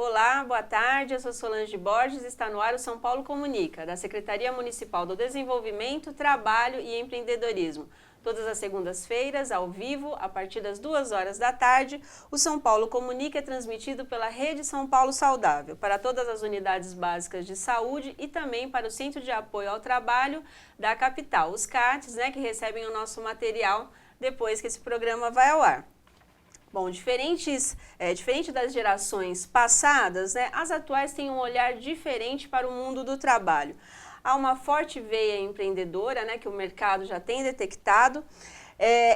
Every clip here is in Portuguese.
Olá, boa tarde, eu sou Solange Borges, está no ar o São Paulo Comunica, da Secretaria Municipal do Desenvolvimento, Trabalho e Empreendedorismo. Todas as segundas-feiras, ao vivo, a partir das 2 horas da tarde, o São Paulo Comunica é transmitido pela Rede São Paulo Saudável, para todas as unidades básicas de saúde e também para o Centro de Apoio ao Trabalho da capital, os CATs, que recebem o nosso material depois que esse programa vai ao ar. Bom, diferente das gerações passadas, as atuais têm um olhar diferente para o mundo do trabalho. Há uma forte veia empreendedora, que o mercado já tem detectado,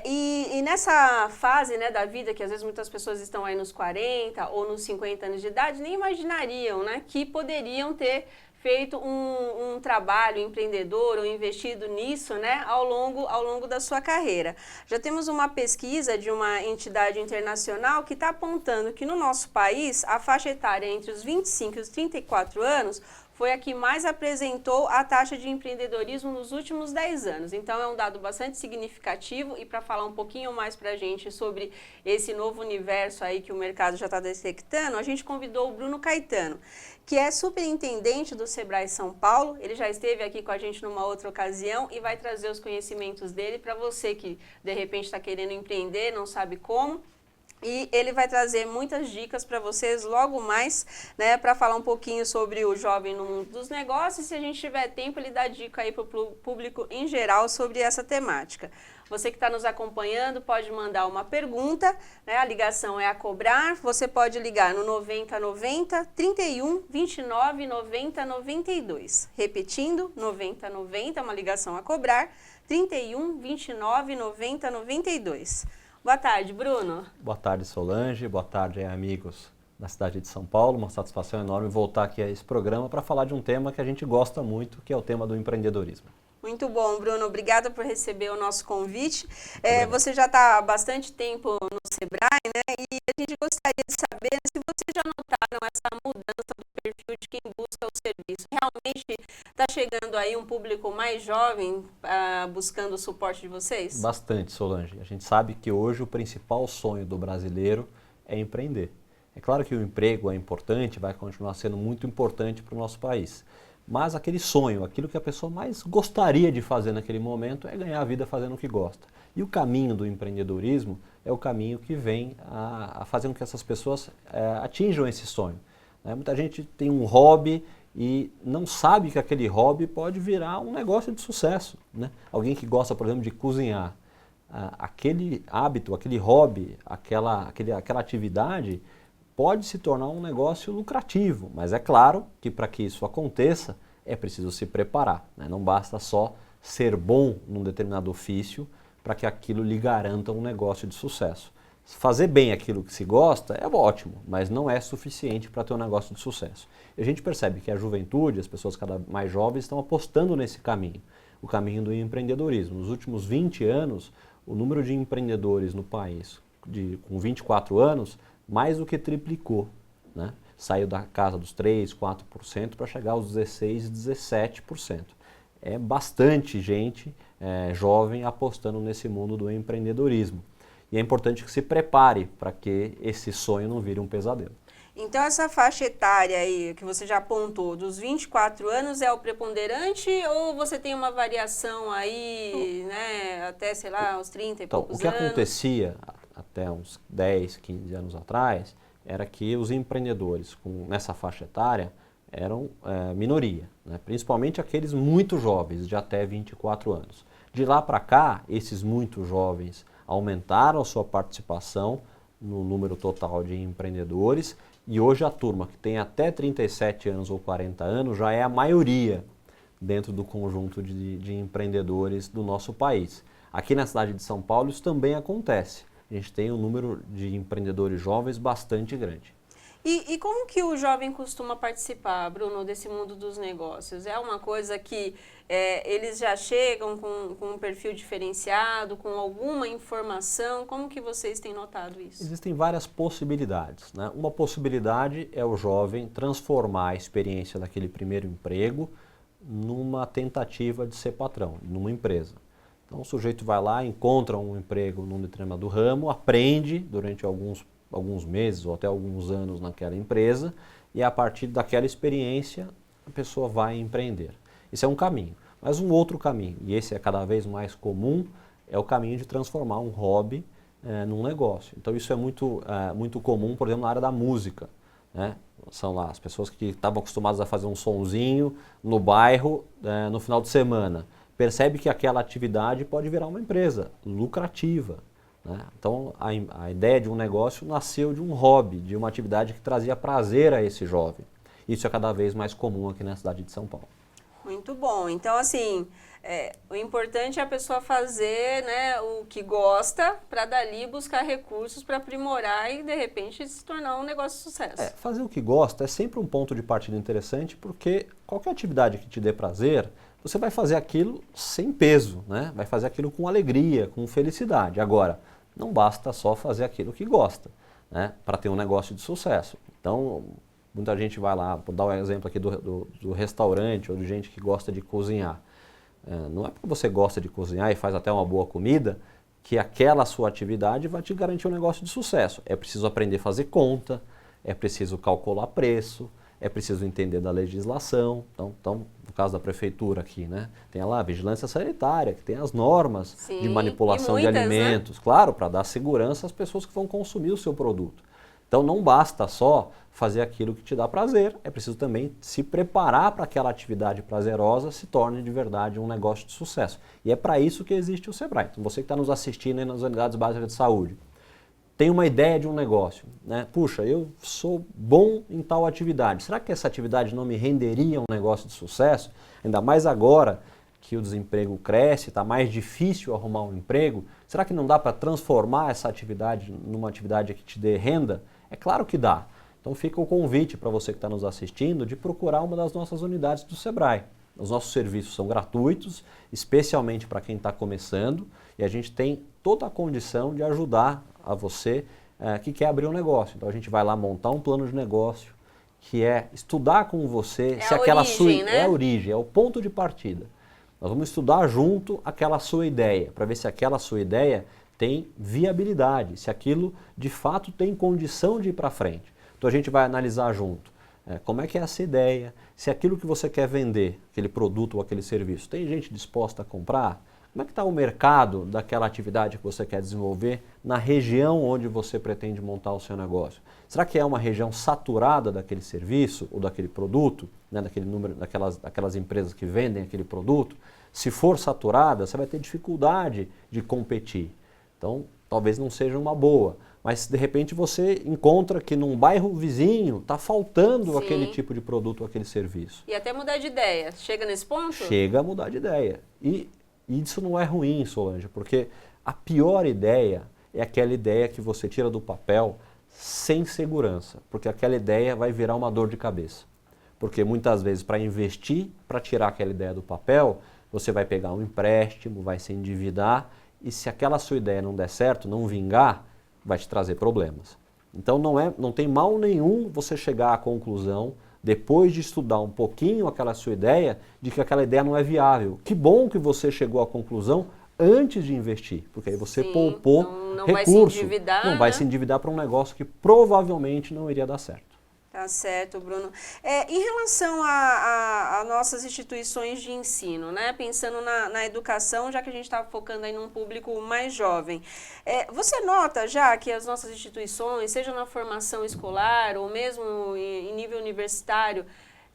e nessa fase da vida, que às vezes muitas pessoas estão aí nos 40 ou nos 50 anos de idade, nem imaginariam que poderiam ter feito um trabalho empreendedor ou investido nisso ao longo da sua carreira. Já temos uma pesquisa de uma entidade internacional que está apontando que no nosso país a faixa etária entre os 25 e os 34 anos foi a que mais apresentou a taxa de empreendedorismo nos últimos 10 anos. Então é um dado bastante significativo, e para falar um pouquinho mais para a gente sobre esse novo universo aí que o mercado já está detectando, a gente convidou o Bruno Caetano, que é superintendente do Sebrae São Paulo. Ele já esteve aqui com a gente numa outra ocasião e vai trazer os conhecimentos dele para você que de repente está querendo empreender, não sabe como. E ele vai trazer muitas dicas para vocês logo mais, para falar um pouquinho sobre o jovem no mundo dos negócios. Se a gente tiver tempo, ele dá dica aí para o público em geral sobre essa temática. Você que está nos acompanhando pode mandar uma pergunta, a ligação é a cobrar. Você pode ligar no 9090 31 29 90 92. Repetindo, 9090, uma ligação a cobrar, 31 29 90 92. Boa tarde, Bruno. Boa tarde, Solange. Boa tarde, amigos da cidade de São Paulo. Uma satisfação enorme voltar aqui a esse programa para falar de um tema que a gente gosta muito, que é o tema do empreendedorismo. Muito bom, Bruno. Obrigada por receber o nosso convite. Você já está há bastante tempo no Sebrae, e a gente gostaria de saber se vocês já notaram essa mudança do perfil de quem busca o serviço. Realmente está chegando aí um público mais jovem buscando o suporte de vocês? Bastante, Solange. A gente sabe que hoje o principal sonho do brasileiro é empreender. É claro que o emprego é importante, vai continuar sendo muito importante para o nosso país. Mas aquele sonho, aquilo que a pessoa mais gostaria de fazer naquele momento é ganhar a vida fazendo o que gosta. E o caminho do empreendedorismo é o caminho que vem a fazer com que essas pessoas atinjam esse sonho. Muita gente tem um hobby e não sabe que aquele hobby pode virar um negócio de sucesso. Alguém que gosta, por exemplo, de cozinhar, aquele hábito, aquele hobby, aquela atividade pode se tornar um negócio lucrativo, mas é claro que para que isso aconteça é preciso se preparar. Não basta só ser bom num determinado ofício para que aquilo lhe garanta um negócio de sucesso. Fazer bem aquilo que se gosta é ótimo, mas não é suficiente para ter um negócio de sucesso. E a gente percebe que a juventude, as pessoas cada mais jovens, estão apostando nesse caminho, o caminho do empreendedorismo. Nos últimos 20 anos, o número de empreendedores no país com 24 anos mais do que triplicou. Saiu da casa dos 3%, 4% para chegar aos 16%, 17%. É bastante gente jovem apostando nesse mundo do empreendedorismo. E é importante que se prepare para que esse sonho não vire um pesadelo. Então essa faixa etária aí que você já apontou, dos 24 anos, é o preponderante ou você tem uma variação aí, até, sei lá, uns 30 e poucos anos? O que acontecia até uns 10, 15 anos atrás, era que os empreendedores nessa faixa etária eram minoria, principalmente aqueles muito jovens, de até 24 anos. De lá para cá, esses muito jovens aumentaram a sua participação no número total de empreendedores e hoje a turma que tem até 37 anos ou 40 anos já é a maioria dentro do conjunto de empreendedores do nosso país. Aqui na cidade de São Paulo isso também acontece. A gente tem um número de empreendedores jovens bastante grande. E como que o jovem costuma participar, Bruno, desse mundo dos negócios? É uma coisa que eles já chegam com um perfil diferenciado, com alguma informação? Como que vocês têm notado isso? Existem várias possibilidades. Uma possibilidade é o jovem transformar a experiência daquele primeiro emprego numa tentativa de ser patrão, numa empresa. Então o sujeito vai lá, encontra um emprego num determinado ramo, aprende durante alguns alguns meses ou até alguns anos naquela empresa e a partir daquela experiência a pessoa vai empreender. Esse é um caminho. Mas um outro caminho, e esse é cada vez mais comum, é o caminho de transformar um hobby num negócio. Então isso é muito comum, por exemplo, na área da música, né? São lá as pessoas que estavam acostumadas a fazer um sonzinho no bairro no final de semana. Percebe que aquela atividade pode virar uma empresa lucrativa, né? Então a ideia de um negócio nasceu de um hobby, de uma atividade que trazia prazer a esse jovem. Isso é cada vez mais comum aqui na cidade de São Paulo. Muito bom. Então, assim, o importante é a pessoa fazer, né, o que gosta para dali buscar recursos para aprimorar e, de repente, se tornar um negócio de sucesso. Fazer o que gosta é sempre um ponto de partida interessante, porque qualquer atividade que te dê prazer, você vai fazer aquilo sem peso, né? Vai fazer aquilo com alegria, com felicidade. Agora, não basta só fazer aquilo que gosta, né, para ter um negócio de sucesso. Então, muita gente vai lá, vou dar um exemplo aqui do restaurante ou de gente que gosta de cozinhar. Não é porque você gosta de cozinhar e faz até uma boa comida que aquela sua atividade vai te garantir um negócio de sucesso. É preciso aprender a fazer conta, é preciso calcular preço, é preciso entender da legislação. Então no caso da prefeitura aqui, né, tem lá a vigilância sanitária, que tem as normas de manipulação de alimentos, né? Claro, para dar segurança às pessoas que vão consumir o seu produto. Então não basta só fazer aquilo que te dá prazer, é preciso também se preparar para que aquela atividade prazerosa se torne de verdade um negócio de sucesso. E é para isso que existe o Sebrae. Então você que está nos assistindo aí nas unidades básicas de saúde, tem uma ideia de um negócio, né? Puxa, eu sou bom em tal atividade, será que essa atividade não me renderia um negócio de sucesso? Ainda mais agora que o desemprego cresce, está mais difícil arrumar um emprego, será que não dá para transformar essa atividade numa atividade que te dê renda? É claro que dá. Então fica o convite para você que está nos assistindo de procurar uma das nossas unidades do Sebrae. Os nossos serviços são gratuitos, especialmente para quem está começando, e a gente tem toda a condição de ajudar a você que quer abrir um negócio. Então a gente vai lá montar um plano de negócio, que é estudar com você se aquela sua né? É a origem, é o ponto de partida. Nós vamos estudar junto aquela sua ideia, para ver se aquela sua ideia tem viabilidade, se aquilo de fato tem condição de ir para frente. Então a gente vai analisar junto como é que é essa ideia, se aquilo que você quer vender, aquele produto ou aquele serviço, tem gente disposta a comprar? Como é que está o mercado daquela atividade que você quer desenvolver na região onde você pretende montar o seu negócio? Será que é uma região saturada daquele serviço ou daquele produto, né, daquele número, daquelas empresas que vendem aquele produto? Se for saturada, você vai ter dificuldade de competir. Então, talvez não seja uma boa. Mas, de repente, você encontra que num bairro vizinho está faltando aquele tipo de produto, aquele serviço. E até mudar de ideia. Chega nesse ponto? Chega a mudar de ideia. E isso não é ruim, Solange, porque a pior ideia é aquela ideia que você tira do papel sem segurança, porque aquela ideia vai virar uma dor de cabeça. Porque muitas vezes para investir, para tirar aquela ideia do papel, você vai pegar um empréstimo, vai se endividar, e se aquela sua ideia não der certo, não vingar, vai te trazer problemas. Então não tem mal nenhum você chegar à conclusão, depois de estudar um pouquinho aquela sua ideia, de que aquela ideia não é viável. Que bom que você chegou à conclusão antes de investir, porque aí você poupou não recurso. Vai se endividar, não vai se endividar para um negócio que provavelmente não iria dar certo. Tá certo, Bruno. Em relação a nossas instituições de ensino, né? Pensando na educação, já que a gente está focando aí num público mais jovem, você nota já que as nossas instituições, seja na formação escolar ou mesmo em nível universitário,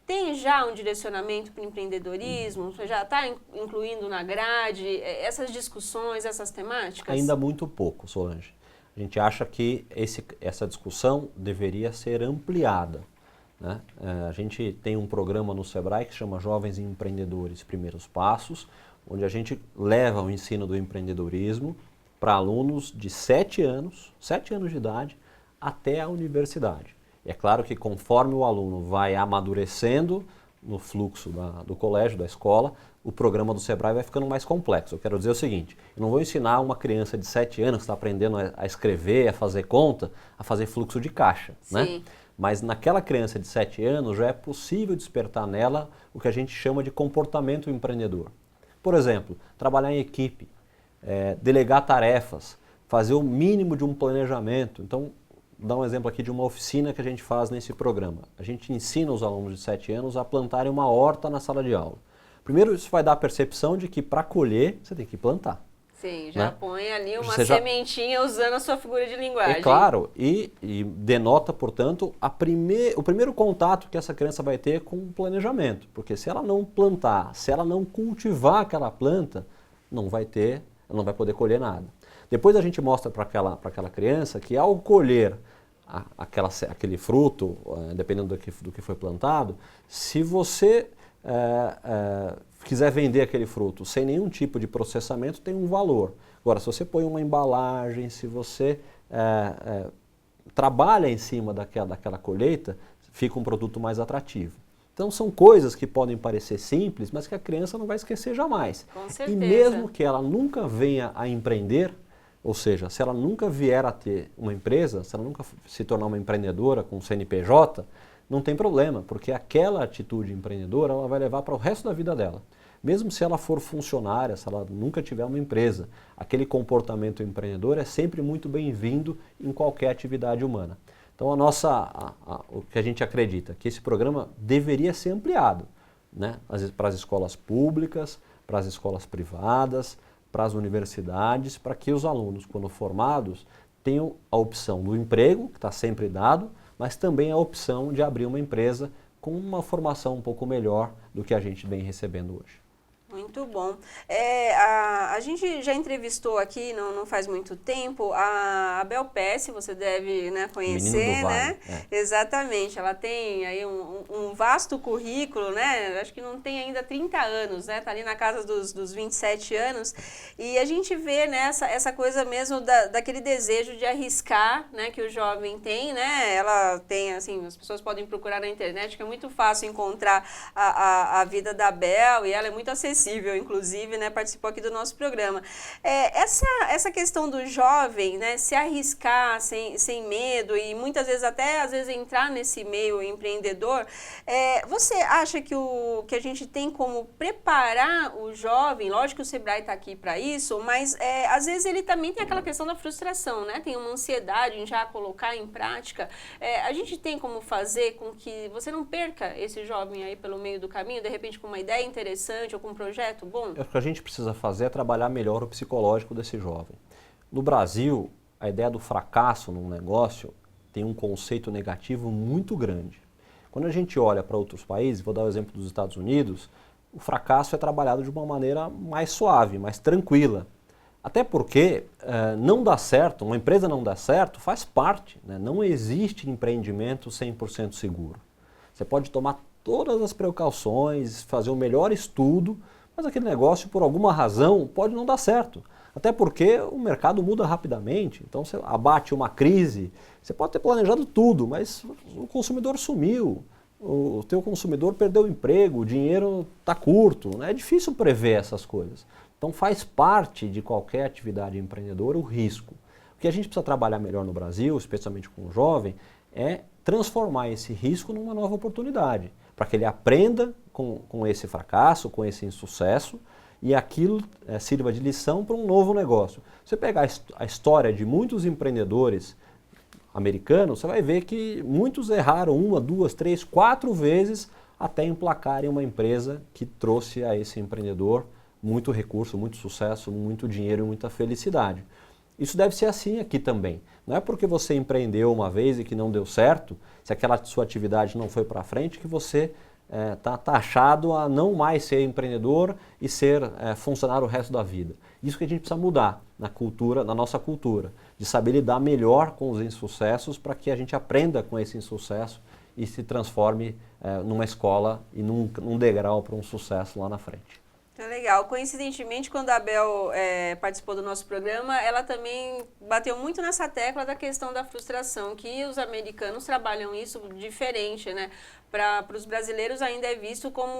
tem já um direcionamento para o empreendedorismo? Você já está incluindo na grade essas discussões, essas temáticas? Ainda muito pouco, Solange. A gente acha que essa discussão deveria ser ampliada, né? A gente tem um programa no Sebrae que se chama Jovens Empreendedores Primeiros Passos, onde a gente leva o ensino do empreendedorismo para alunos de 7 anos de idade, até a universidade. E é claro que conforme o aluno vai amadurecendo no fluxo do colégio, da escola, o programa do Sebrae vai ficando mais complexo. Eu quero dizer o seguinte, eu não vou ensinar uma criança de 7 anos que está aprendendo a escrever, a fazer conta, a fazer fluxo de caixa, né? Mas naquela criança de 7 anos já é possível despertar nela o que a gente chama de comportamento empreendedor. Por exemplo, trabalhar em equipe, delegar tarefas, fazer o mínimo de um planejamento. Então, dar um exemplo aqui de uma oficina que a gente faz nesse programa. A gente ensina os alunos de 7 anos a plantarem uma horta na sala de aula. Primeiro, isso vai dar a percepção de que para colher, você tem que plantar. Sim, já né? põe ali uma Você sementinha usando a sua figura de linguagem. É claro, e denota, portanto, o primeiro contato que essa criança vai ter com o planejamento. Porque se ela não plantar, se ela não cultivar aquela planta, ela não vai poder colher nada. Depois a gente mostra para aquela criança que ao colher aquele fruto, dependendo do que foi plantado, se você quiser vender aquele fruto sem nenhum tipo de processamento, tem um valor. Agora, se você põe uma embalagem, se você trabalha em cima daquela colheita, fica um produto mais atrativo. Então, são coisas que podem parecer simples, mas que a criança não vai esquecer jamais. Com certeza. E mesmo que ela nunca venha a empreender, ou seja, se ela nunca vier a ter uma empresa, se ela nunca se tornar uma empreendedora com CNPJ, não tem problema, porque aquela atitude empreendedora ela vai levar para o resto da vida dela. Mesmo se ela for funcionária, se ela nunca tiver uma empresa, aquele comportamento empreendedor é sempre muito bem-vindo em qualquer atividade humana. Então o que a gente acredita, que esse programa deveria ser ampliado, né? Para as escolas públicas, para as escolas privadas, para as universidades, para que os alunos, quando formados, tenham a opção do emprego, que está sempre dado, mas também a opção de abrir uma empresa com uma formação um pouco melhor do que a gente vem recebendo hoje. Muito bom. A gente já entrevistou aqui, não faz muito tempo, a Abel Pesce, você deve, né, conhecer, né? Exatamente. Ela tem aí um vasto currículo, né? Acho que não tem ainda 30 anos, né? Está ali na casa dos 27 anos. E a gente vê, né, essa coisa mesmo daquele desejo de arriscar, né, que o jovem tem, né? Ela tem, assim, as pessoas podem procurar na internet, que é muito fácil encontrar a vida da Abel, e ela é muito acessível, inclusive, né, participou aqui do nosso programa. Essa questão do jovem, né, se arriscar sem medo e muitas vezes entrar nesse meio empreendedor, você acha que a gente tem como preparar o jovem? Lógico que o Sebrae está aqui para isso, mas às vezes ele também tem aquela questão da frustração, né? Tem uma ansiedade em já colocar em prática. A gente tem como fazer com que você não perca esse jovem aí pelo meio do caminho, de repente com uma ideia interessante ou com um projeto bom? O que a gente precisa fazer é trabalhar melhor o psicológico desse jovem. No Brasil, a ideia do fracasso num negócio tem um conceito negativo muito grande. Quando a gente olha para outros países, vou dar o exemplo dos Estados Unidos, o fracasso é trabalhado de uma maneira mais suave, mais tranquila. Até porque não dá certo, uma empresa não dá certo, faz parte, né? Não existe empreendimento 100% seguro. Você pode tomar todas as precauções, fazer o melhor estudo, mas aquele negócio, por alguma razão, pode não dar certo. Até porque o mercado muda rapidamente, então você abate uma crise, você pode ter planejado tudo, mas o consumidor sumiu, o teu consumidor perdeu o emprego, o dinheiro está curto, né? É difícil prever essas coisas. Então faz parte de qualquer atividade empreendedora o risco. O que a gente precisa trabalhar melhor no Brasil, especialmente com o jovem, é transformar esse risco numa nova oportunidade, para que ele aprenda com esse fracasso, com esse insucesso, e aquilo sirva de lição para um novo negócio. Você pegar a história de muitos empreendedores americanos, você vai ver que muitos erraram 1, 2, 3, 4 vezes até emplacarem uma empresa que trouxe a esse empreendedor muito recurso, muito sucesso, muito dinheiro e muita felicidade. Isso deve ser assim aqui também. Não é porque você empreendeu uma vez e que não deu certo, se aquela sua atividade não foi para frente, que você está taxado a não mais ser empreendedor e ser funcionário o resto da vida. Isso que a gente precisa mudar na nossa cultura, de saber lidar melhor com os insucessos para que a gente aprenda com esse insucesso e se transforme numa escola e num degrau para um sucesso lá na frente. É legal. Coincidentemente, quando a Abel participou do nosso programa, ela também bateu muito nessa tecla da questão da frustração, que os americanos trabalham isso diferente, né? Para os brasileiros ainda é visto como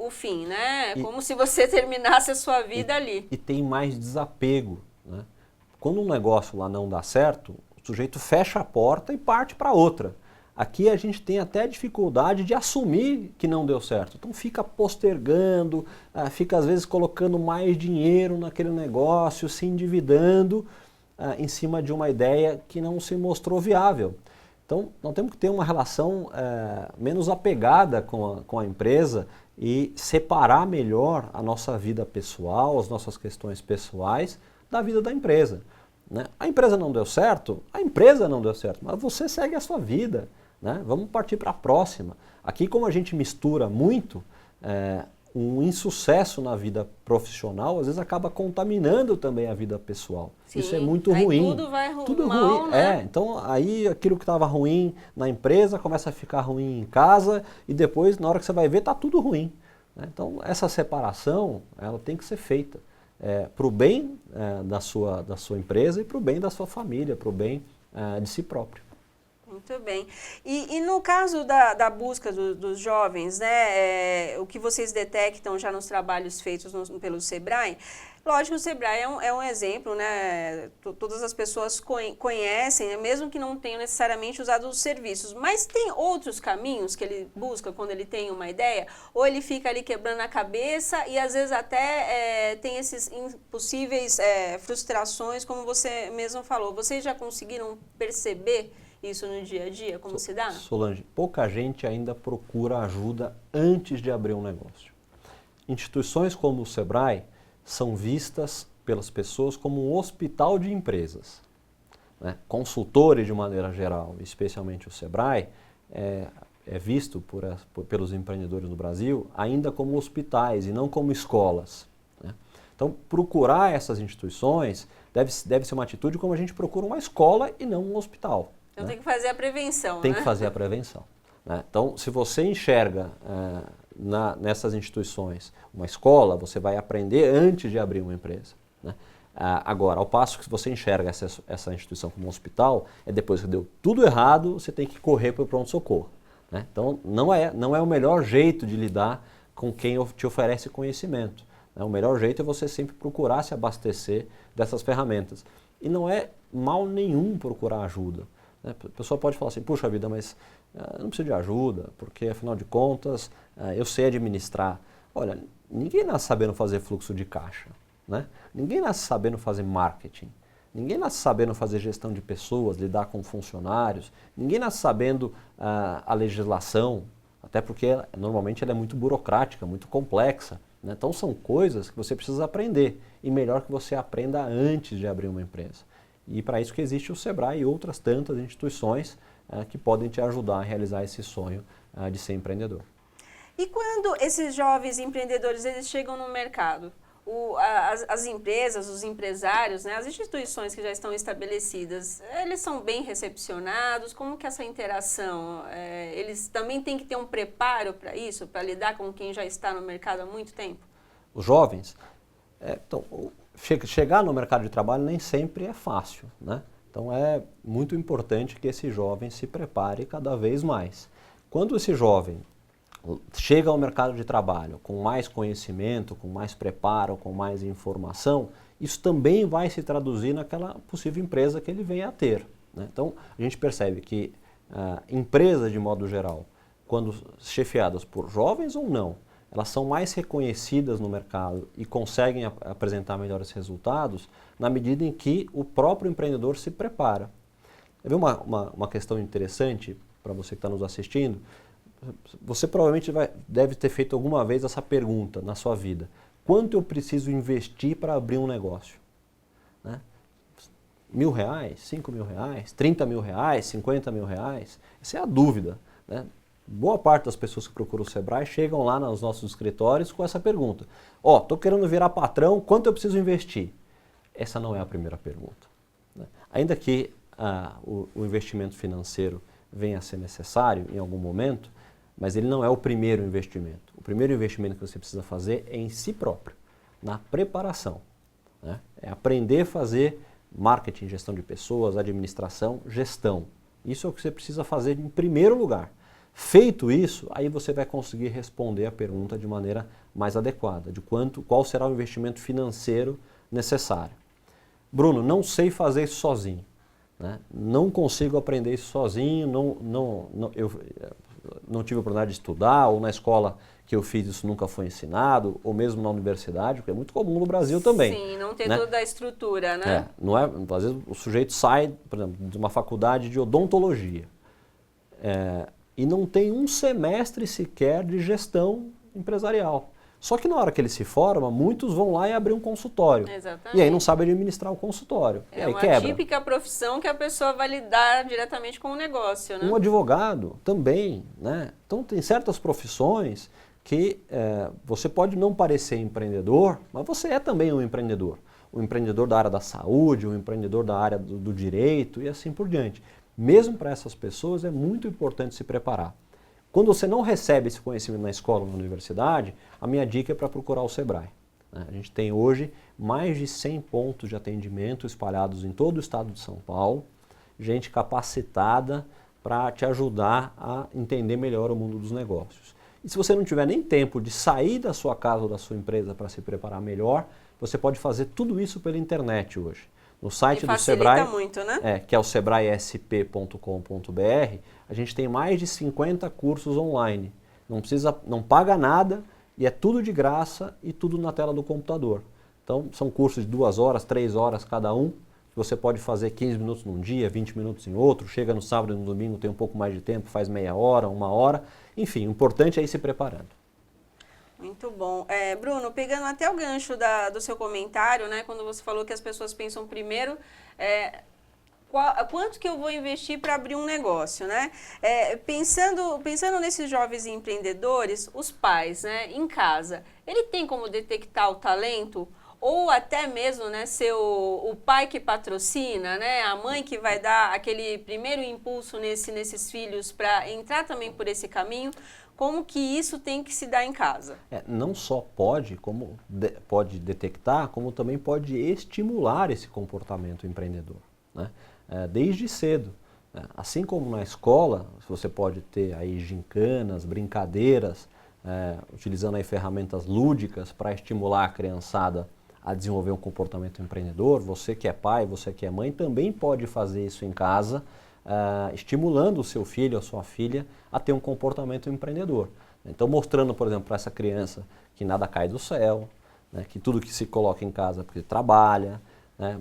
o fim, né? Como se você terminasse a sua vida ali. E tem mais desapego, né? Quando um negócio lá não dá certo, o sujeito fecha a porta e parte para outra. Aqui a gente tem até dificuldade de assumir que não deu certo. Então fica postergando, fica às vezes colocando mais dinheiro naquele negócio, se endividando em cima de uma ideia que não se mostrou viável. Então, nós temos que ter uma relação menos apegada com a empresa e separar melhor a nossa vida pessoal, as nossas questões pessoais da vida da empresa. Né? A empresa não deu certo, a empresa não deu certo, mas você segue a sua vida. Né? Vamos partir para a próxima. Aqui, como a gente mistura muito, um insucesso na vida profissional, às vezes acaba contaminando também a vida pessoal. Sim, isso é muito aí ruim. Tudo vai tudo mal, ruim. né? Então aí aquilo que estava ruim na empresa começa a ficar ruim em casa e depois, na hora que você vai ver, está tudo ruim. Né? Então essa separação, ela tem que ser feita para o bem da sua empresa e para o bem da sua família, para o bem de si próprio. Muito bem. E no caso da busca dos jovens, né, o que vocês detectam já nos trabalhos feitos pelo Sebrae, lógico, o Sebrae é um exemplo, né, todas as pessoas conhecem, né, mesmo que não tenham necessariamente usado os serviços, mas tem outros caminhos que ele busca quando ele tem uma ideia, ou ele fica ali quebrando a cabeça e às vezes até tem esses impossíveis frustrações, como você mesmo falou. Vocês já conseguiram perceber isso no dia a dia, como se dá? Solange, pouca gente ainda procura ajuda antes de abrir um negócio. Instituições como o Sebrae são vistas pelas pessoas como um hospital de empresas. Né? Consultores, de maneira geral, especialmente o Sebrae, é visto pelos empreendedores no Brasil ainda como hospitais e não como escolas. Né? Então, procurar essas instituições deve ser uma atitude como a gente procura uma escola e não um hospital. Então tem que fazer a prevenção, Tem né? que fazer a prevenção. Né? Então, se você enxerga nessas instituições uma escola, você vai aprender antes de abrir uma empresa. Né? Agora, ao passo que você enxerga essa instituição como um hospital, depois que deu tudo errado, você tem que correr para o pronto-socorro. Né? Então, não é o melhor jeito de lidar com quem te oferece conhecimento. Né? O melhor jeito é você sempre procurar se abastecer dessas ferramentas. E não é mal nenhum procurar ajuda. A pessoa pode falar assim, puxa vida, mas eu não preciso de ajuda, porque afinal de contas eu sei administrar. Olha, ninguém nasce sabendo fazer fluxo de caixa, né? Ninguém nasce sabendo fazer marketing, ninguém nasce sabendo fazer gestão de pessoas, lidar com funcionários, ninguém nasce sabendo a legislação, até porque normalmente ela é muito burocrática, muito complexa. Né? Então são coisas que você precisa aprender e melhor que você aprenda antes de abrir uma empresa. E para isso que existe o Sebrae e outras tantas instituições que podem te ajudar a realizar esse sonho de ser empreendedor. E quando esses jovens empreendedores eles chegam no mercado, as empresas, os empresários, né, as instituições que já estão estabelecidas, eles são bem recepcionados? Como que essa interação, eles também têm que ter um preparo para isso, para lidar com quem já está no mercado há muito tempo? Os jovens, chegar no mercado de trabalho nem sempre é fácil, né? Então é muito importante que esse jovem se prepare cada vez mais. Quando esse jovem chega ao mercado de trabalho com mais conhecimento, com mais preparo, com mais informação, isso também vai se traduzir naquela possível empresa que ele venha a ter. Né? Então a gente percebe que empresas de modo geral, quando chefiadas por jovens ou não, elas são mais reconhecidas no mercado e conseguem apresentar melhores resultados na medida em que o próprio empreendedor se prepara. Quer ver uma questão interessante para você que está nos assistindo? Você provavelmente deve ter feito alguma vez essa pergunta na sua vida. Quanto eu preciso investir para abrir um negócio? Né? R$1.000, R$5.000, R$30.000, R$50.000? Essa é a dúvida. Né? Boa parte das pessoas que procuram o Sebrae chegam lá nos nossos escritórios com essa pergunta. Estou querendo virar patrão, quanto eu preciso investir? Essa não é a primeira pergunta. Né? Ainda que o investimento financeiro venha a ser necessário em algum momento, mas ele não é o primeiro investimento. O primeiro investimento que você precisa fazer é em si próprio, na preparação. Né? É aprender a fazer marketing, gestão de pessoas, administração, gestão. Isso é o que você precisa fazer em primeiro lugar. Feito isso, aí você vai conseguir responder a pergunta de maneira mais adequada, de qual será o investimento financeiro necessário. Bruno, não sei fazer isso sozinho, né? Não consigo aprender isso sozinho, eu não tive a oportunidade de estudar, ou na escola que eu fiz isso nunca foi ensinado, ou mesmo na universidade, porque é muito comum no Brasil também. Sim, não ter né? toda a estrutura, né? Não é, às vezes o sujeito sai, por exemplo, de uma faculdade de odontologia. e não tem um semestre sequer de gestão empresarial. Só que na hora que ele se forma, muitos vão lá e abrir um consultório. Exatamente. E aí não sabe administrar o consultório. E É aí uma quebra. típica profissão que a pessoa vai lidar diretamente com o negócio, né? Um advogado também, né? Então tem certas profissões que você pode não parecer empreendedor, mas você é também um empreendedor. Um empreendedor da área da saúde, um empreendedor da área do direito e assim por diante. Mesmo para essas pessoas é muito importante se preparar. Quando você não recebe esse conhecimento na escola ou na universidade, a minha dica é para procurar o Sebrae. A gente tem hoje mais de 100 pontos de atendimento espalhados em todo o estado de São Paulo, gente capacitada para te ajudar a entender melhor o mundo dos negócios. E se você não tiver nem tempo de sair da sua casa ou da sua empresa para se preparar melhor, você pode fazer tudo isso pela internet hoje. No site do Sebrae, muito, né? Que é o sebraesp.com.br, a gente tem mais de 50 cursos online. Não paga nada e é tudo de graça e tudo na tela do computador. Então são cursos de 2 horas, 3 horas cada um. Você pode fazer 15 minutos num dia, 20 minutos em outro, chega no sábado e no domingo, tem um pouco mais de tempo, faz meia hora, 1 hora. Enfim, o importante é ir se preparando. Muito bom. Bruno, pegando até o gancho do seu comentário, né, quando você falou que as pessoas pensam primeiro quanto que eu vou investir para abrir um negócio, né? Pensando nesses jovens empreendedores, os pais, né, em casa, ele tem como detectar o talento? Ou até mesmo, né, ser o pai que patrocina, né, a mãe que vai dar aquele primeiro impulso nesses filhos para entrar também por esse caminho? Como que isso tem que se dar em casa? Não só pode detectar, como também pode estimular esse comportamento empreendedor, né? Desde cedo. Assim como na escola, você pode ter aí gincanas, brincadeiras, utilizando aí ferramentas lúdicas para estimular a criançada a desenvolver um comportamento empreendedor. Você que é pai, você que é mãe, também pode fazer isso em casa, estimulando o seu filho ou a sua filha a ter um comportamento empreendedor. Então mostrando, por exemplo, para essa criança que nada cai do céu, né, que tudo que se coloca em casa é porque trabalha, né,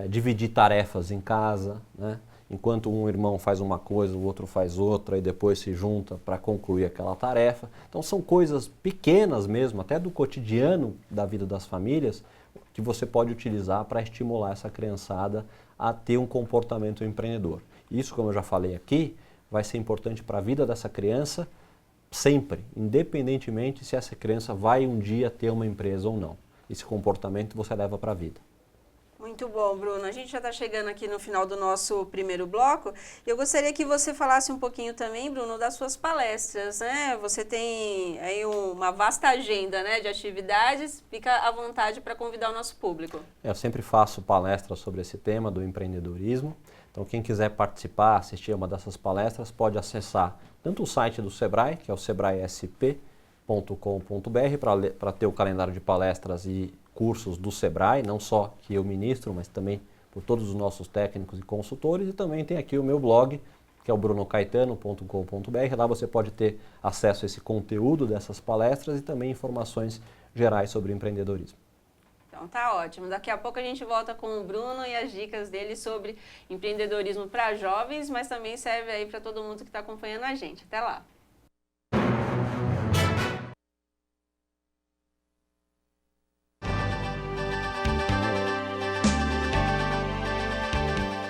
dividir tarefas em casa, né, enquanto um irmão faz uma coisa, o outro faz outra e depois se junta para concluir aquela tarefa. Então são coisas pequenas mesmo, até do cotidiano da vida das famílias, que você pode utilizar para estimular essa criançada a ter um comportamento empreendedor. Isso, como eu já falei aqui, vai ser importante para a vida dessa criança sempre, independentemente se essa criança vai um dia ter uma empresa ou não. Esse comportamento você leva para a vida. Muito bom, Bruno. A gente já está chegando aqui no final do nosso primeiro bloco. Eu gostaria que você falasse um pouquinho também, Bruno, das suas palestras, né? Você tem aí uma vasta agenda, né, de atividades. Fica à vontade para convidar o nosso público. Eu sempre faço palestras sobre esse tema do empreendedorismo. Então, quem quiser participar, assistir a uma dessas palestras, pode acessar tanto o site do Sebrae, que é o sebraesp.com.br, para ter o calendário de palestras e cursos do Sebrae, não só que eu ministro, mas também por todos os nossos técnicos e consultores. E também tem aqui o meu blog, que é o brunocaetano.com.br. Lá você pode ter acesso a esse conteúdo dessas palestras e também informações gerais sobre empreendedorismo. Então tá ótimo. Daqui a pouco a gente volta com o Bruno e as dicas dele sobre empreendedorismo para jovens, mas também serve aí para todo mundo que está acompanhando a gente. Até lá!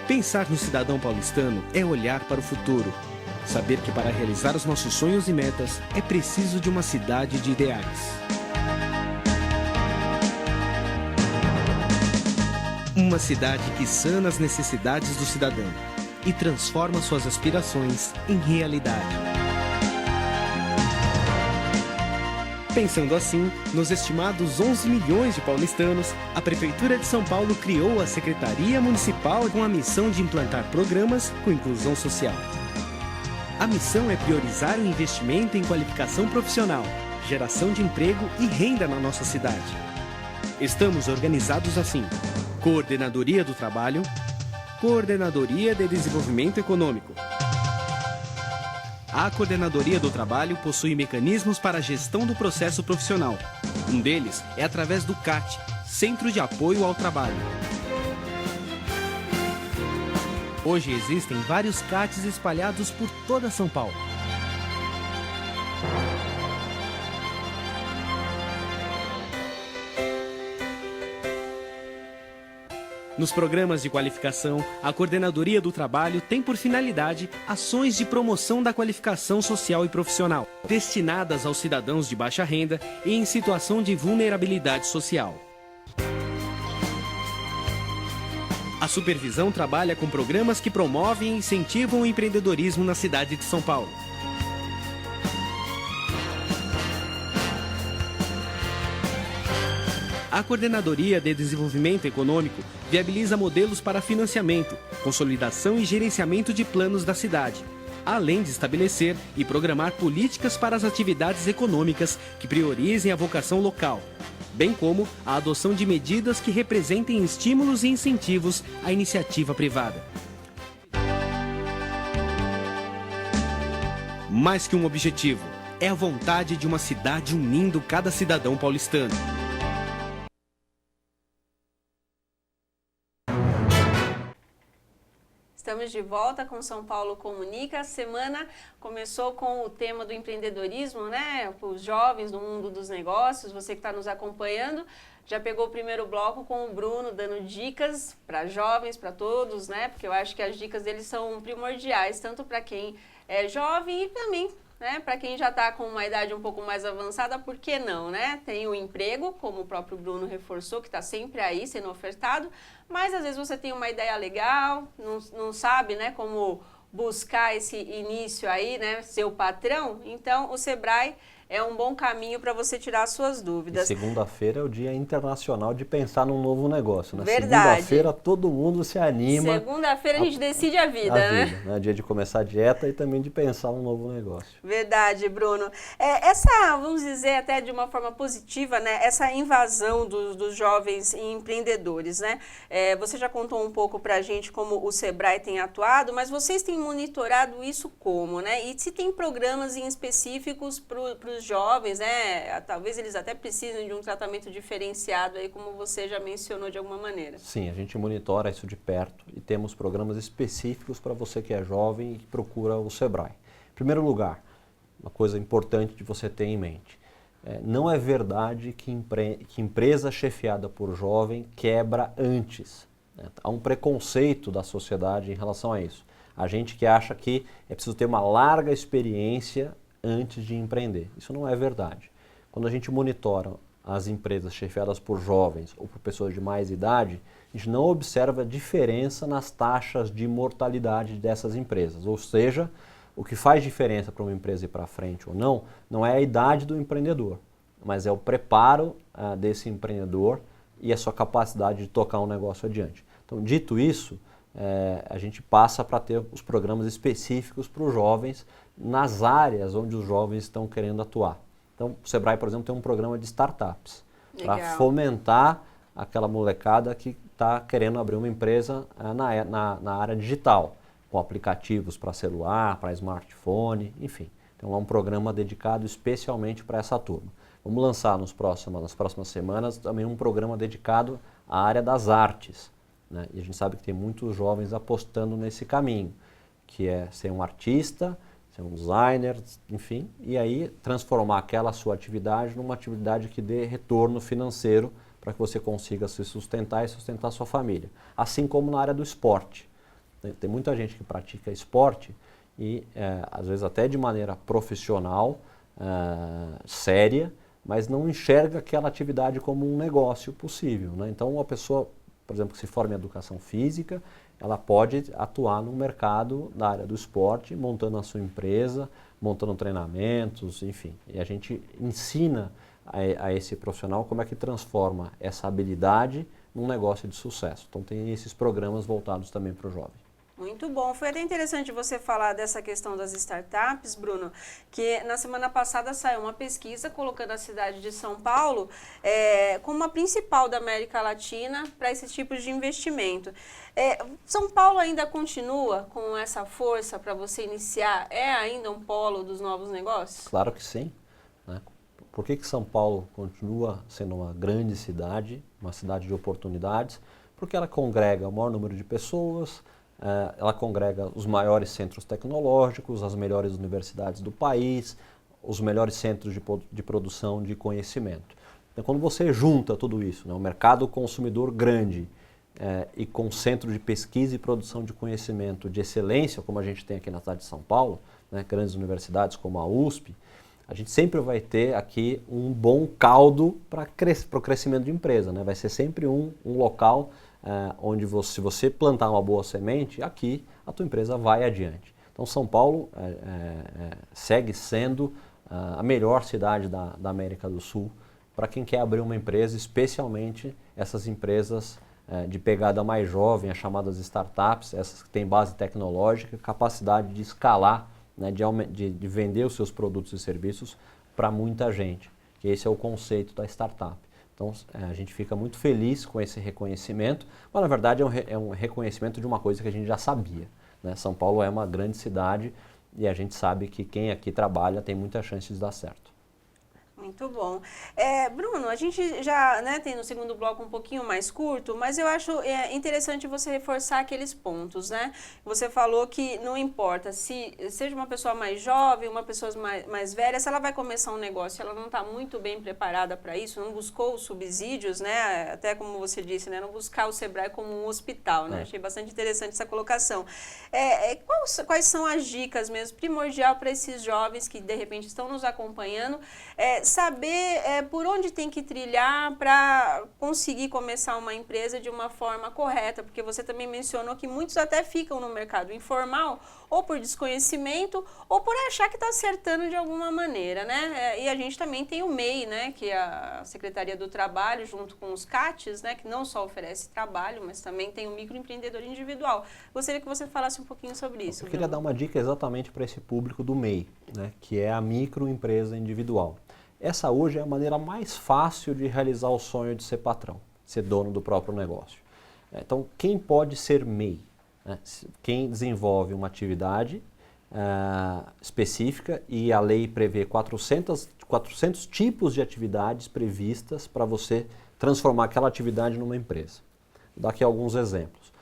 Pensar no cidadão paulistano é olhar para o futuro. Saber que para realizar os nossos sonhos e metas é preciso de uma cidade de ideais. Uma cidade que sana as necessidades do cidadão e transforma suas aspirações em realidade. Pensando assim, nos estimados 11 milhões de paulistanos, a Prefeitura de São Paulo criou a Secretaria Municipal com a missão de implantar programas com inclusão social. A missão é priorizar o investimento em qualificação profissional, geração de emprego e renda na nossa cidade. Estamos organizados assim: Coordenadoria do Trabalho, Coordenadoria de Desenvolvimento Econômico. A Coordenadoria do Trabalho possui mecanismos para a gestão do processo profissional. Um deles é através do CAT, Centro de Apoio ao Trabalho. Hoje existem vários CATs espalhados por toda São Paulo. Nos programas de qualificação, a Coordenadoria do Trabalho tem por finalidade ações de promoção da qualificação social e profissional, destinadas aos cidadãos de baixa renda e em situação de vulnerabilidade social. A supervisão trabalha com programas que promovem e incentivam o empreendedorismo na cidade de São Paulo. A Coordenadoria de Desenvolvimento Econômico viabiliza modelos para financiamento, consolidação e gerenciamento de planos da cidade, além de estabelecer e programar políticas para as atividades econômicas que priorizem a vocação local, bem como a adoção de medidas que representem estímulos e incentivos à iniciativa privada. Mais que um objetivo, é a vontade de uma cidade unindo cada cidadão paulistano. Estamos de volta com São Paulo Comunica. A semana começou com o tema do empreendedorismo, né? Os jovens no mundo dos negócios. Você que está nos acompanhando já pegou o primeiro bloco com o Bruno dando dicas para jovens, para todos, né? Porque eu acho que as dicas deles são primordiais, tanto para quem é jovem e também, né, para quem já está com uma idade um pouco mais avançada, por que não, né? Tem o emprego, como o próprio Bruno reforçou, que está sempre aí sendo ofertado, mas às vezes você tem uma ideia legal, não sabe, né, como buscar esse início aí, né, ser o patrão, então o Sebrae é um bom caminho para você tirar suas dúvidas. E segunda-feira é o Dia Internacional de pensar num novo negócio, né? Verdade. Segunda-feira todo mundo se anima. Segunda-feira a gente decide a vida, né? Dia de começar a dieta e também de pensar um novo negócio. Verdade, Bruno. Essa, vamos dizer até de uma forma positiva, né? Essa invasão dos jovens empreendedores, né? Você já contou um pouco para a gente como o Sebrae tem atuado, mas vocês têm monitorado isso como, né? E se tem programas em específicos para os jovens, né? Talvez eles até precisem de um tratamento diferenciado aí, como você já mencionou de alguma maneira. Sim, a gente monitora isso de perto e temos programas específicos para você que é jovem e que procura o Sebrae. Em primeiro lugar, uma coisa importante de você ter em mente, não é verdade que empresa chefiada por jovem quebra antes. Né? Há um preconceito da sociedade em relação a isso. A gente que acha que é preciso ter uma larga experiência antes de empreender. Isso não é verdade. Quando a gente monitora as empresas chefiadas por jovens ou por pessoas de mais idade, a gente não observa diferença nas taxas de mortalidade dessas empresas. Ou seja, o que faz diferença para uma empresa ir para frente ou não é a idade do empreendedor, mas é o preparo desse empreendedor e a sua capacidade de tocar um negócio adiante. Então, dito isso, a gente passa para ter os programas específicos para os jovens nas áreas onde os jovens estão querendo atuar. Então, o Sebrae, por exemplo, tem um programa de startups para fomentar aquela molecada que está querendo abrir uma empresa na área digital, com aplicativos para celular, para smartphone, enfim. Então, é um programa dedicado especialmente para essa turma. Vamos lançar nas próximas semanas também um programa dedicado à área das artes, né? E a gente sabe que tem muitos jovens apostando nesse caminho, que é ser um artista, ser um designer, enfim, e aí transformar aquela sua atividade numa atividade que dê retorno financeiro para que você consiga se sustentar e sustentar a sua família. Assim como na área do esporte. Tem muita gente que pratica esporte e, às vezes até de maneira profissional, séria, mas não enxerga aquela atividade como um negócio possível, né? Então, uma pessoa, por exemplo, que se forma em educação física, ela pode atuar no mercado da área do esporte, montando a sua empresa, montando treinamentos, enfim. E a gente ensina a esse profissional como é que transforma essa habilidade num negócio de sucesso. Então tem esses programas voltados também para o jovem. Muito bom. Foi até interessante você falar dessa questão das startups, Bruno, que na semana passada saiu uma pesquisa colocando a cidade de São Paulo como a principal da América Latina para esses tipos de investimento. São Paulo ainda continua com essa força para você iniciar? É ainda um polo dos novos negócios? Claro que sim, né? Por que São Paulo continua sendo uma grande cidade, uma cidade de oportunidades? Porque ela congrega o maior número de pessoas, ela congrega os maiores centros tecnológicos, as melhores universidades do país, os melhores centros de produção de conhecimento. Então, quando você junta tudo isso, né, um mercado consumidor grande e com centro de pesquisa e produção de conhecimento de excelência, como a gente tem aqui na cidade de São Paulo, né, grandes universidades como a USP, a gente sempre vai ter aqui um bom caldo para o crescimento de empresa, né? Vai ser sempre um local onde se você plantar uma boa semente, aqui a tua empresa vai adiante. Então São Paulo segue sendo a melhor cidade da América do Sul para quem quer abrir uma empresa, especialmente essas empresas de pegada mais jovem, as chamadas startups, essas que têm base tecnológica, capacidade de escalar, né, de vender os seus produtos e serviços para muita gente, que esse é o conceito da startup. Então a gente fica muito feliz com esse reconhecimento, mas na verdade é um reconhecimento de uma coisa que a gente já sabia, né? São Paulo é uma grande cidade e a gente sabe que quem aqui trabalha tem muita chance de dar certo. Muito bom. Bruno, a gente já tem no segundo bloco um pouquinho mais curto, mas eu acho interessante você reforçar aqueles pontos, né? Você falou que não importa se seja uma pessoa mais jovem, uma pessoa mais velha, se ela vai começar um negócio, ela não está muito bem preparada para isso, não buscou os subsídios, né? Até como você disse, né? Não buscar o Sebrae como um hospital, né? Achei bastante interessante essa colocação. Quais são as dicas mesmo primordial para esses jovens que de repente estão nos acompanhando, saber por onde tem que trilhar para conseguir começar uma empresa de uma forma correta, porque você também mencionou que muitos até ficam no mercado informal ou por desconhecimento ou por achar que está acertando de alguma maneira, né? E a gente também tem o MEI, né, que é a Secretaria do Trabalho, junto com os CATs, né, que não só oferece trabalho, mas também tem o microempreendedor individual. Gostaria que você falasse um pouquinho sobre isso. Eu queria dar uma dica exatamente para esse público do MEI, né, que é a microempresa individual. Essa hoje é a maneira mais fácil de realizar o sonho de ser patrão, ser dono do próprio negócio. Então, quem pode ser MEI? Quem desenvolve uma atividade específica e a lei prevê 400 tipos de atividades previstas para você transformar aquela atividade numa empresa. Vou dar aqui alguns exemplos.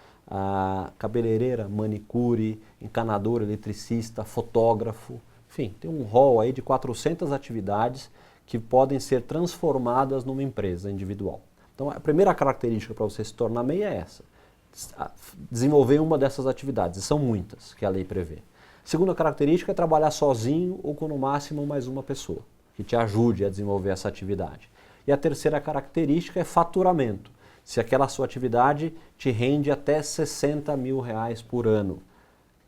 Cabeleireira, manicure, encanador, eletricista, fotógrafo, enfim, tem um rol aí de 400 atividades que podem ser transformadas numa empresa individual. Então, a primeira característica para você se tornar MEI é essa, desenvolver uma dessas atividades, e são muitas que a lei prevê. A segunda característica é trabalhar sozinho ou com no máximo mais uma pessoa, que te ajude a desenvolver essa atividade. E a terceira característica é faturamento, se aquela sua atividade te rende até R$60 mil por ano,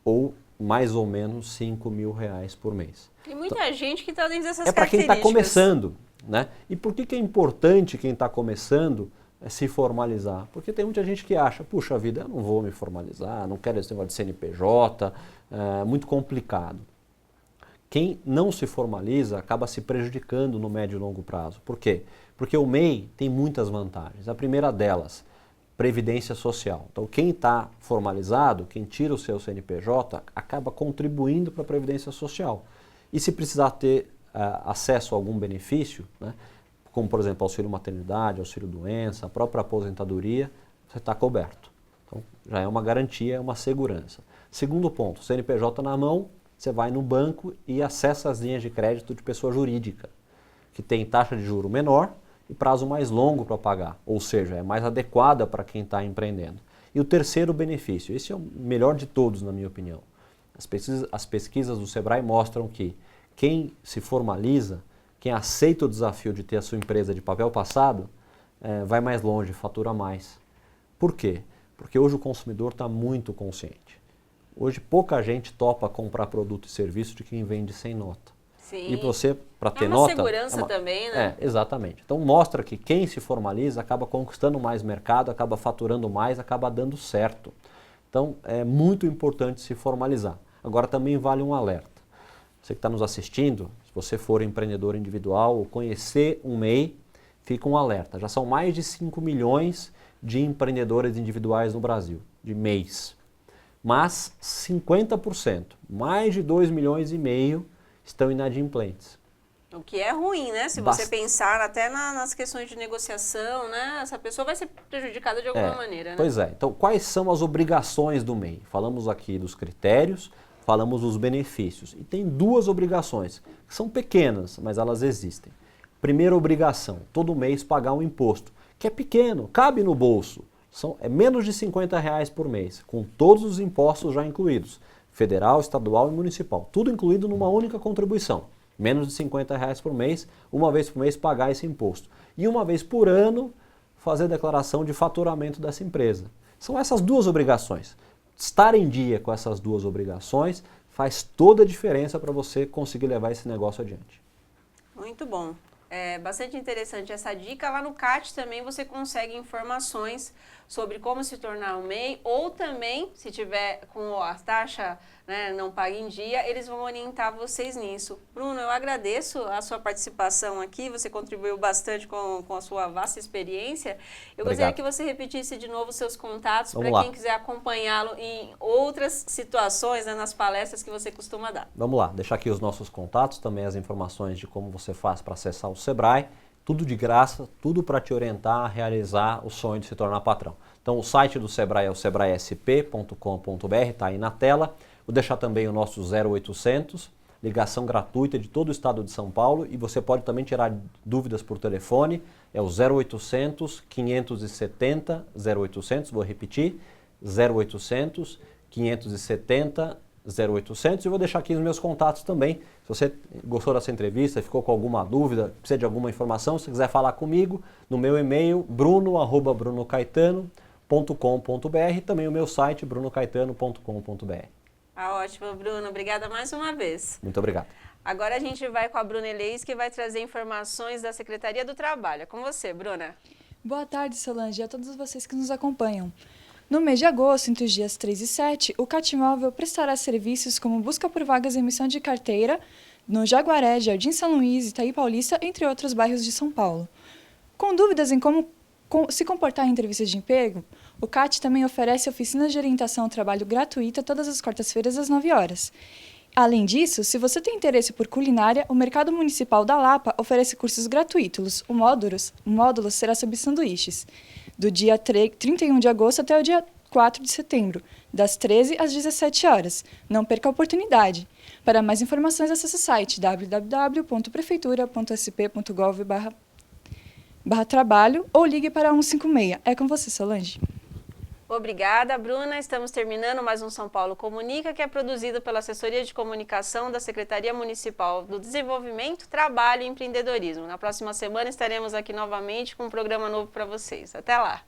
ou mais ou menos R$5 mil por mês. Tem muita gente que está dentro dessas características. É para quem está começando, né? E por que é importante quem está começando se formalizar? Porque tem muita gente que acha, puxa vida, eu não vou me formalizar, não quero esse negócio de CNPJ, muito complicado. Quem não se formaliza acaba se prejudicando no médio e longo prazo. Por quê? Porque o MEI tem muitas vantagens. A primeira delas, previdência social. Então, quem está formalizado, quem tira o seu CNPJ, acaba contribuindo para a previdência social. E se precisar ter acesso a algum benefício, né, como por exemplo auxílio maternidade, auxílio doença, a própria aposentadoria, você está coberto. Então, já é uma garantia, é uma segurança. Segundo ponto, CNPJ na mão, você vai no banco e acessa as linhas de crédito de pessoa jurídica, que tem taxa de juro menor e prazo mais longo para pagar, ou seja, é mais adequada para quem está empreendendo. E o terceiro benefício, esse é o melhor de todos na minha opinião. As pesquisas do Sebrae mostram que quem se formaliza, quem aceita o desafio de ter a sua empresa de papel passado, vai mais longe, fatura mais. Por quê? Porque hoje o consumidor está muito consciente. Hoje pouca gente topa comprar produto e serviço de quem vende sem nota. Sim. E você, para ter nota... Segurança também, né? Exatamente. Então mostra que quem se formaliza acaba conquistando mais mercado, acaba faturando mais, acaba dando certo. Então é muito importante se formalizar. Agora também vale um alerta. Você que está nos assistindo, se você for empreendedor individual ou conhecer um MEI, fica um alerta. Já são mais de 5 milhões de empreendedores individuais no Brasil, de MEIs. Mas 50%, mais de 2,5 milhões, estão inadimplentes. O que é ruim, né? Se você pensar até nas questões de negociação, né? Essa pessoa vai ser prejudicada de alguma maneira, né? Pois é. Então, quais são as obrigações do MEI? Falamos aqui dos critérios, falamos dos benefícios. E tem duas obrigações, que são pequenas, mas elas existem. Primeira obrigação, todo mês pagar um imposto, que é pequeno, cabe no bolso. É menos de R$50 por mês, com todos os impostos já incluídos. Federal, estadual e municipal. Tudo incluído numa única contribuição. Menos de R$50 por mês, uma vez por mês pagar esse imposto. E uma vez por ano fazer declaração de faturamento dessa empresa. São essas duas obrigações. Estar em dia com essas duas obrigações faz toda a diferença para você conseguir levar esse negócio adiante. Muito bom. É bastante interessante essa dica. Lá no CAT também você consegue informações sobre como se tornar um MEI, ou também, se tiver com a taxa, né, não paga em dia, eles vão orientar vocês nisso. Bruno, eu agradeço a sua participação aqui, você contribuiu bastante com a sua vasta experiência. Eu gostaria que você repetisse de novo seus contatos para quem quiser acompanhá-lo em outras situações, né, nas palestras que você costuma dar. Vamos lá, deixar aqui os nossos contatos, também as informações de como você faz para acessar o Sebrae. Tudo de graça, tudo para te orientar a realizar o sonho de se tornar patrão. Então o site do Sebrae é o sebraesp.com.br, está aí na tela. Vou deixar também o nosso 0800, ligação gratuita de todo o estado de São Paulo, e você pode também tirar dúvidas por telefone, é o 0800 570 0800, vou repetir, 0800 570 0800, e vou deixar aqui os meus contatos também. Se você gostou dessa entrevista, ficou com alguma dúvida, precisa de alguma informação, se quiser falar comigo, no meu e-mail bruno@brunocaetano.com.br, também o meu site brunocaetano.com.br. Ótimo, Bruno. Obrigada mais uma vez. Muito obrigado. Agora a gente vai com a Bruna Eleis, que vai trazer informações da Secretaria do Trabalho. É com você, Bruna. Boa tarde, Solange, e a todos vocês que nos acompanham. No mês de agosto, entre os dias 3 e 7, o CAT Móvel prestará serviços como busca por vagas e emissão de carteira no Jaguaré, Jardim São Luís, Itaí Paulista, entre outros bairros de São Paulo. Com dúvidas em como se comportar em entrevistas de emprego, o CAT também oferece oficinas de orientação ao trabalho gratuita todas as quartas-feiras às 9 horas. Além disso, se você tem interesse por culinária, o Mercado Municipal da Lapa oferece cursos gratuitos. O módulo será sobre sanduíches, do dia 31 de agosto até o dia 4 de setembro, das 13 às 17 horas. Não perca a oportunidade. Para mais informações, acesse o site www.prefeitura.sp.gov/trabalho ou ligue para 156. É com você, Solange. Obrigada, Bruna. Estamos terminando mais um São Paulo Comunica, que é produzido pela Assessoria de Comunicação da Secretaria Municipal do Desenvolvimento, Trabalho e Empreendedorismo. Na próxima semana estaremos aqui novamente com um programa novo para vocês. Até lá!